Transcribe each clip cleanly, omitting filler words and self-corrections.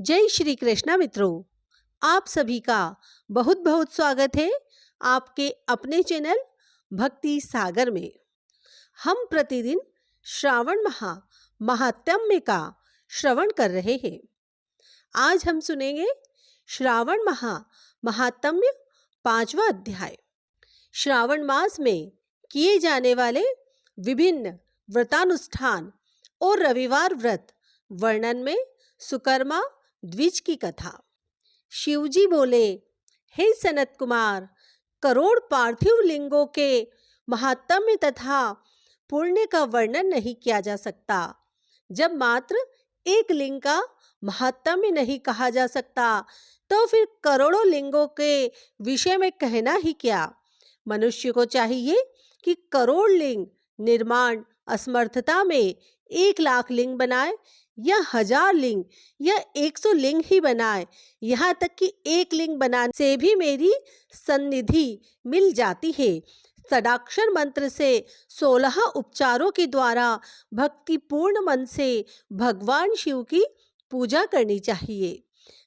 जय श्री कृष्णा मित्रों, आप सभी का बहुत बहुत स्वागत है आपके अपने चैनल भक्ति सागर में। हम प्रतिदिन श्रावण महात्म्य का श्रवण कर रहे हैं। आज हम सुनेंगे श्रावण महात्म्य 5वां अध्याय। श्रावण मास में किए जाने वाले विभिन्न व्रतानुष्ठान और रविवार व्रत वर्णन में सुकर्मा द्विज की कथा। शिवजी बोले, हे सनत कुमार, करोड़ पार्थिव लिंगों के महात्म्य तथा पुण्य का वर्णन नहीं किया जा सकता। जब मात्र एक लिंग का महात्म्य नहीं कहा जा सकता तो फिर करोड़ों लिंगों के विषय में कहना ही क्या। मनुष्य को चाहिए कि करोड़ लिंग निर्माण असमर्थता में 1,00,000 लिंग बनाए या 1000 लिंग या 100 लिंग ही बनाए। यहाँ तक कि एक लिंग बनाने से भी मेरी सन्निधि मिल जाती है। षडाक्षर मंत्र से 16 उपचारों के द्वारा भक्तिपूर्ण मन से भगवान शिव की पूजा करनी चाहिए।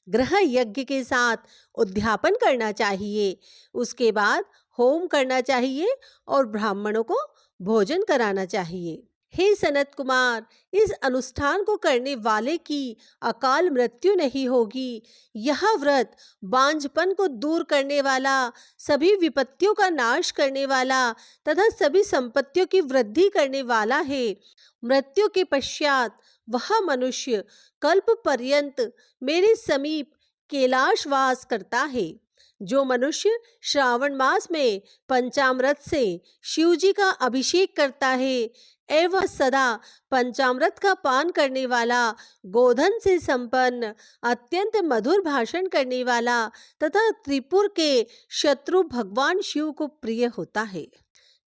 ग्रह यज्ञ के साथ उद्यापन करना चाहिए। उसके बाद होम करना चाहिए और ब्राह्मणों को भोजन कराना चाहिए। हे सनत कुमार, इस अनुष्ठान को करने वाले की अकाल मृत्यु नहीं होगी। यह व्रत बांझपन को दूर करने वाला, सभी विपत्तियों का नाश करने वाला तथा सभी संपत्तियों की वृद्धि करने वाला है। मृत्यु के पश्चात वह मनुष्य कल्प पर्यंत मेरे समीप कैलाशवास करता है। जो मनुष्य श्रावण मास में पंचामृत से शिवजी का अभिषेक करता है एवं सदा पंचामृत का पान करने वाला, गोधन से संपन्न, अत्यंत मधुर भाषण करने वाला तथा त्रिपुर के शत्रु भगवान शिव को प्रिय होता है।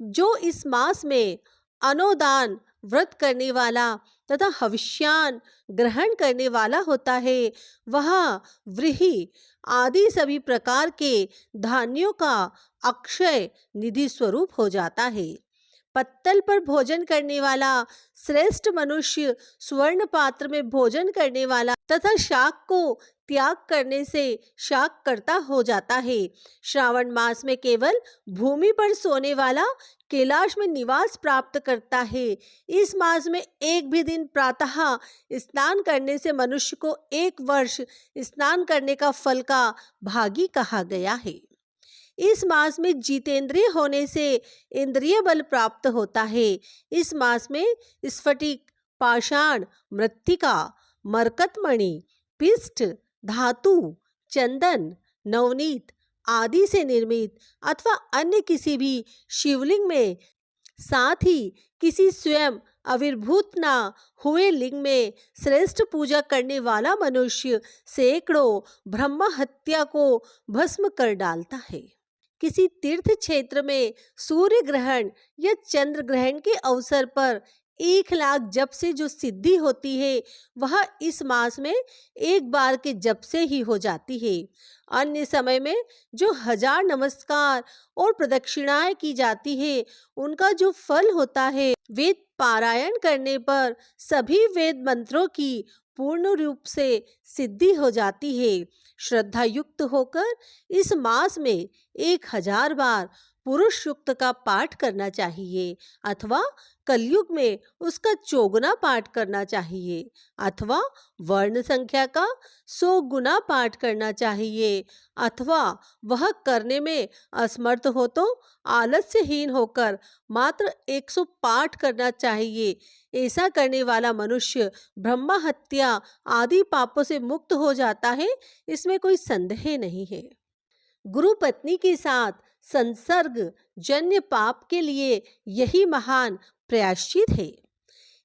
जो इस मास में अनोदान व्रत करने वाला तथा हविष्यान ग्रहण करने वाला होता है, वह व्रीहि आदि सभी प्रकार के धान्यों का अक्षय निधि स्वरूप हो जाता है। पत्तल पर भोजन करने वाला श्रेष्ठ मनुष्य स्वर्ण पात्र में भोजन करने वाला तथा शाक को त्याग करने से शाक करता हो जाता है। श्रावण मास में केवल भूमि पर सोने वाला कैलाश में निवास प्राप्त करता है। इस मास में एक भी दिन प्रातः स्नान करने से मनुष्य को 1 वर्ष स्नान करने का फल का भागी कहा गया है। इस मास में जितेंद्रिय होने से इंद्रिय बल प्राप्त होता है। इस मास में स्फटिक, पाषाण, मृत्तिका, मरकतमणि, पिष्ट, धातु, चंदन, नवनीत आदि से निर्मित अथवा अन्य किसी भी शिवलिंग में, साथ ही किसी स्वयं आविर्भूत ना हुए लिंग में श्रेष्ठ पूजा करने वाला मनुष्य सैकड़ों ब्रह्म हत्या को भस्म कर डालता है। किसी तीर्थ क्षेत्र में सूर्य ग्रहण या चंद्र ग्रहण के अवसर पर 1,00,000 जप से जो सिद्धि होती है वह इस मास में एक बार के जप से ही हो जाती है। अन्य समय में जो 1000 नमस्कार और प्रदक्षिणाएं की जाती है उनका जो फल होता है, वेद पारायण करने पर सभी वेद मंत्रों की पूर्ण रूप से सिद्धि हो जाती है। श्रद्धा युक्त होकर इस मास में 1000 बार पुरुष सूक्त का पाठ करना चाहिए अथवा कलयुग में उसका चौगुना पाठ करना चाहिए अथवा वर्ण संख्या का 100 गुना पाठ करना चाहिए अथवा वह करने में असमर्थ हो तो आलस्यहीन होकर मात्र 100 पाठ करना चाहिए। ऐसा करने वाला मनुष्य ब्रह्म हत्या आदि पापों से मुक्त हो जाता है, इसमें कोई संदेह नहीं है। गुरु पत्नी के साथ संसर्ग जन्य पाप के लिए यही महान प्रायश्चित है।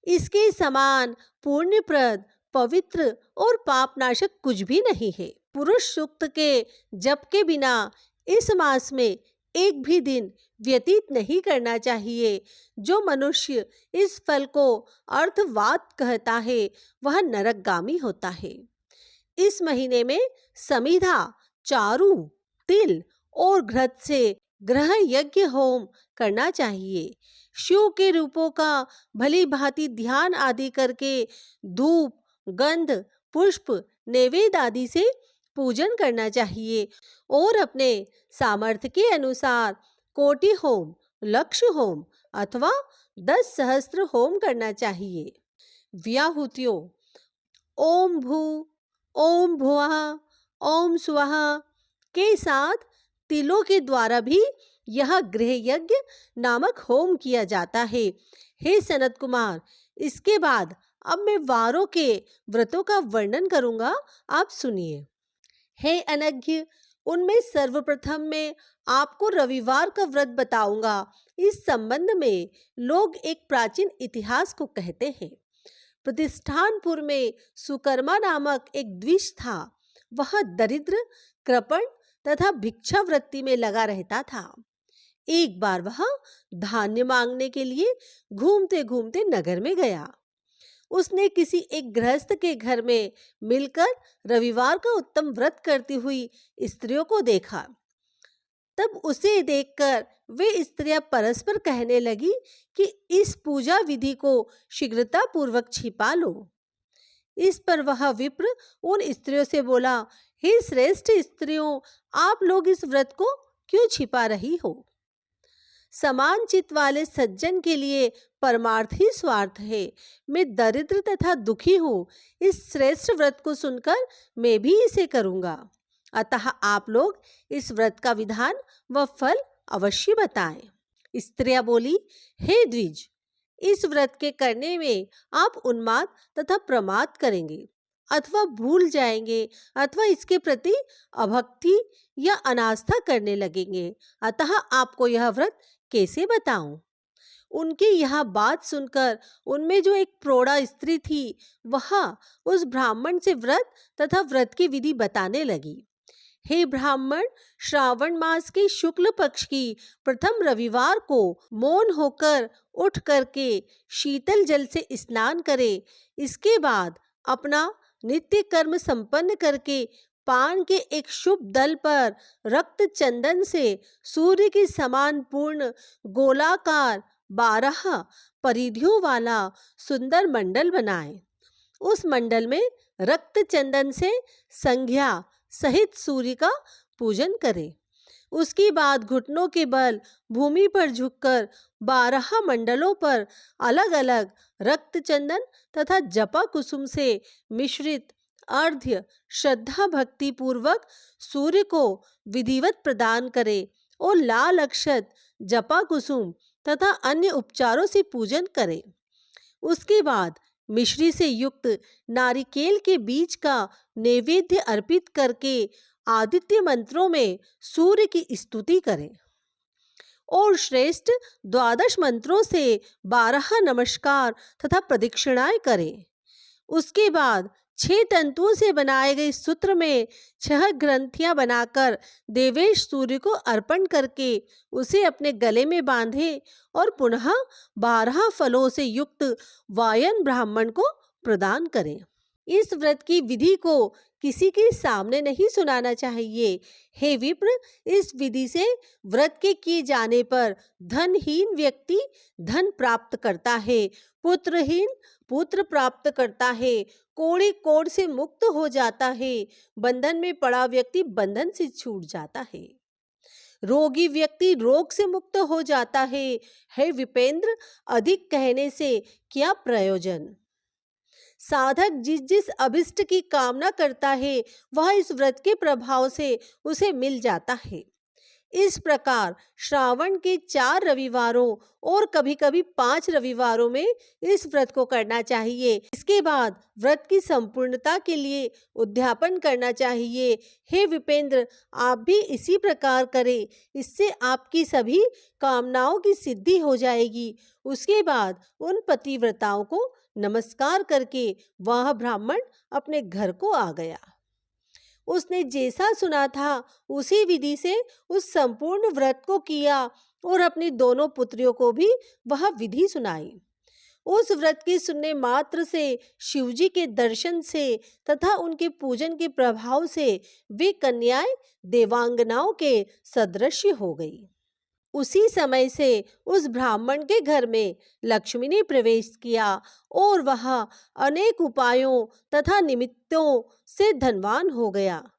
इसके समान पुण्यप्रद, पवित्र और पापनाशक कुछ भी नहीं है। पुरुष सूक्त के जप के बिना इस मास में एक भी दिन व्यतीत नहीं करना चाहिए। जो मनुष्य इस फल को अर्थवाद कहता है वह नरकगामी होता है। इस महीने में समिधा, चारू, तिल और घृत से ग्रह यज्ञ होम करना चाहिए। शिव के रूपों का भली भांति ध्यान आदि करके धूप, गंध, पुष्प, नैवेद्य आदि से पूजन करना चाहिए और अपने सामर्थ्य के अनुसार कोटि होम, लक्ष होम अथवा 10 सहस्त्र होम करना चाहिए। व्याहुतियों: ओम भू, ओम भुवः, ओम स्वः के साथ तिलों के द्वारा भी यह गृह यज्ञ नामक होम किया जाता है। हे सनत कुमार, इसके बाद अब मैं वारों के व्रतों का वर्णन करूंगा, आप सुनिए। हे अनघ्य, उनमें सर्वप्रथम मैं आपको रविवार का व्रत बताऊंगा। इस संबंध में लोग एक प्राचीन इतिहास को कहते हैं। प्रतिष्ठानपुर में सुकर्मा नामक एक द्विज था। वह दरिद्र, कृपण तथा भिक्षावृत्ति में लगा रहता था। एक बार वह धान्य मांगने के लिए घूमते घूमते नगर में गया। उसने किसी एक गृहस्थ के घर में मिलकर रविवार का उत्तम व्रत करती हुई स्त्रियों को देखा। तब उसे देखकर वे स्त्रियां परस्पर कहने लगी कि इस पूजा विधि को शीघ्रता पूर्वक छिपा लो। इस पर वह विप्र उन स्त्रियों से बोला, हे श्रेष्ठ स्त्रियों, आप लोग इस व्रत को क्यों छिपा रही हो? समान चित्त वाले सज्जन के लिए परमार्थ ही स्वार्थ है। मैं दरिद्र तथा दुखी हूँ। इस श्रेष्ठ व्रत को सुनकर मैं भी इसे करूँगा। अतः आप लोग इस व्रत का विधान व फल अवश्य बताएं। स्त्रियां बोली, हे द्विज, इस व्रत के करने में आप उन्माद तथा प्रमाद करेंगे अथवा भूल जाएंगे अथवा इसके प्रति अभक्ति या अनास्था करने लगेंगे। अतः आपको यह व्रत कैसे बताऊं? उनकी यह बात सुनकर उनमें जो एक प्रौढ़ा स्त्री थी, वह उस ब्राह्मण से व्रत तथा व्रत की विधि बताने लगी। हे ब्राह्मण, श्रावण मास के शुक्ल पक्ष की प्रथम रविवार को मौन होकर उठ करके शीतल जल से स्नान करे। इसके बाद अपना नित्य कर्म संपन्न करके पान के एक शुभ दल पर रक्त चंदन से सूर्य के समान पूर्ण गोलाकार 12 परिधियों वाला सुंदर मंडल बनाए। उस मंडल में रक्त चंदन से संध्या सहित सूर्य का पूजन करें। उसके बाद घुटनों के बल भूमि पर झुककर 12 मंडलों पर अलग अलग रक्त चंदन तथा जपा कुसुम से मिश्रित अर्घ्य श्रद्धा भक्ति पूर्वक सूर्य को विधिवत प्रदान करे और लाल अक्षत, जपा कुसुम तथा अन्य उपचारों से पूजन करे। उसके बाद मिश्री से युक्त नारिकेल के बीज का नैवेद्य अर्पित करके आदित्य मंत्रों में सूर्य की स्तुति करें और श्रेष्ठ 12 मंत्रों से 12 नमस्कार तथा प्रदक्षिणाएं करें। उसके बाद 6 तंतुओं से बनाए गए सूत्र में 6 ग्रंथियां बनाकर देवेश सूर्य को अर्पण करके उसे अपने गले में बांधे और पुनः 12 फलों से युक्त वायन ब्राह्मण को प्रदान करें। इस व्रत की विधि को किसी के सामने नहीं सुनाना चाहिए। हे विप्र, इस विधि से व्रत के किए जाने पर धनहीन व्यक्ति धन प्राप्त करता है, पुत्रहीन पुत्र प्राप्त करता है, कोढ़ी कोढ़ से मुक्त हो जाता है, बंधन में पड़ा व्यक्ति बंधन से छूट जाता है, रोगी व्यक्ति रोग से मुक्त हो जाता है। हे विपेंद्र, अधिक कहने से क्या प्रयोजन? साधक जिस जिस अभिष्ट की कामना करता है वह इस व्रत के प्रभाव से उसे मिल जाता है। इस प्रकार श्रावण के 4 रविवारों और कभी कभी 5 रविवारों में इस व्रत को करना चाहिए। इसके बाद व्रत की संपूर्णता के लिए उद्यापन करना चाहिए। हे विपेंद्र, आप भी इसी प्रकार करें, इससे आपकी सभी कामनाओं की सिद्धि हो जाएगी। उसके बाद उन पतिव्रताओं को नमस्कार करके वह ब्राह्मण अपने घर को आ गया। उसने जैसा सुना था उसी विधि से उस संपूर्ण व्रत को किया और अपनी दोनों पुत्रियों को भी वह विधि सुनाई। उस व्रत के सुनने मात्र से शिवजी के दर्शन से तथा उनके पूजन के प्रभाव से वे कन्याएं देवांगनाओं के सदृश हो गई। उसी समय से उस ब्राह्मण के घर में लक्ष्मी ने प्रवेश किया और वह अनेक उपायों तथा निमित्तों से धनवान हो गया।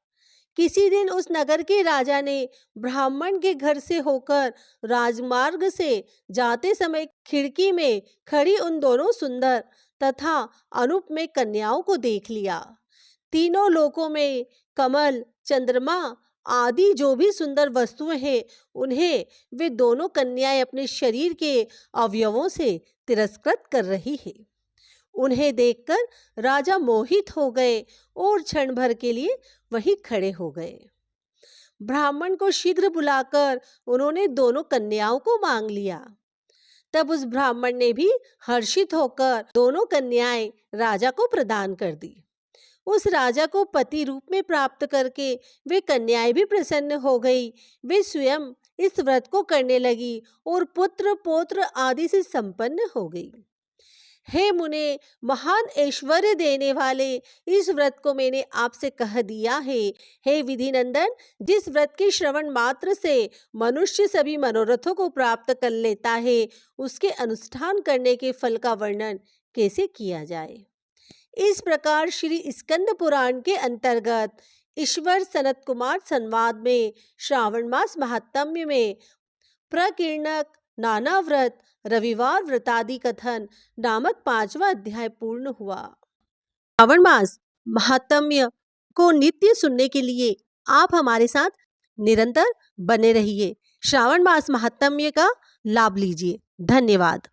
किसी दिन उस नगर के राजा ने ब्राह्मण के घर से होकर राजमार्ग से जाते समय खिड़की में खड़ी उन दोनों सुंदर तथा अनुपम कन्याओं को देख लिया। तीनों लोकों में कमल, चंद्रमा आदि जो भी सुंदर वस्तुएं हैं, उन्हें वे दोनों कन्याएं अपने शरीर के अवयवों से तिरस्कृत कर रही है। उन्हें देखकर राजा मोहित हो गए और क्षण भर के लिए वहीं खड़े हो गए। ब्राह्मण को शीघ्र बुलाकर उन्होंने दोनों कन्याओं को मांग लिया। तब उस ब्राह्मण ने भी हर्षित होकर दोनों कन्याएं राजा को प्रदान कर दी। उस राजा को पति रूप में प्राप्त करके वे कन्याएं भी प्रसन्न हो गई। वे स्वयं इस व्रत को करने लगी और पुत्र पौत्र आदि से संपन्न हो गई। हे मुने, महान ऐश्वर्य देने वाले इस व्रत को मैंने आपसे कह दिया है। हे विधिनंदन, जिस व्रत के श्रवण मात्र से मनुष्य सभी मनोरथों को प्राप्त कर लेता है, उसके अनुष्ठान करने के फल का वर्णन कैसे किया जाए। इस प्रकार श्री स्कंद पुराण के अंतर्गत ईश्वर सनत कुमार संवाद में श्रावण मास महात्म्य में प्रकीर्णक, नाना व्रत, रविवार व्रतादि कथन नामक 5वां अध्याय पूर्ण हुआ। श्रावण मास महात्म्य को नित्य सुनने के लिए आप हमारे साथ निरंतर बने रहिए। श्रावण मास महात्म्य का लाभ लीजिए। धन्यवाद।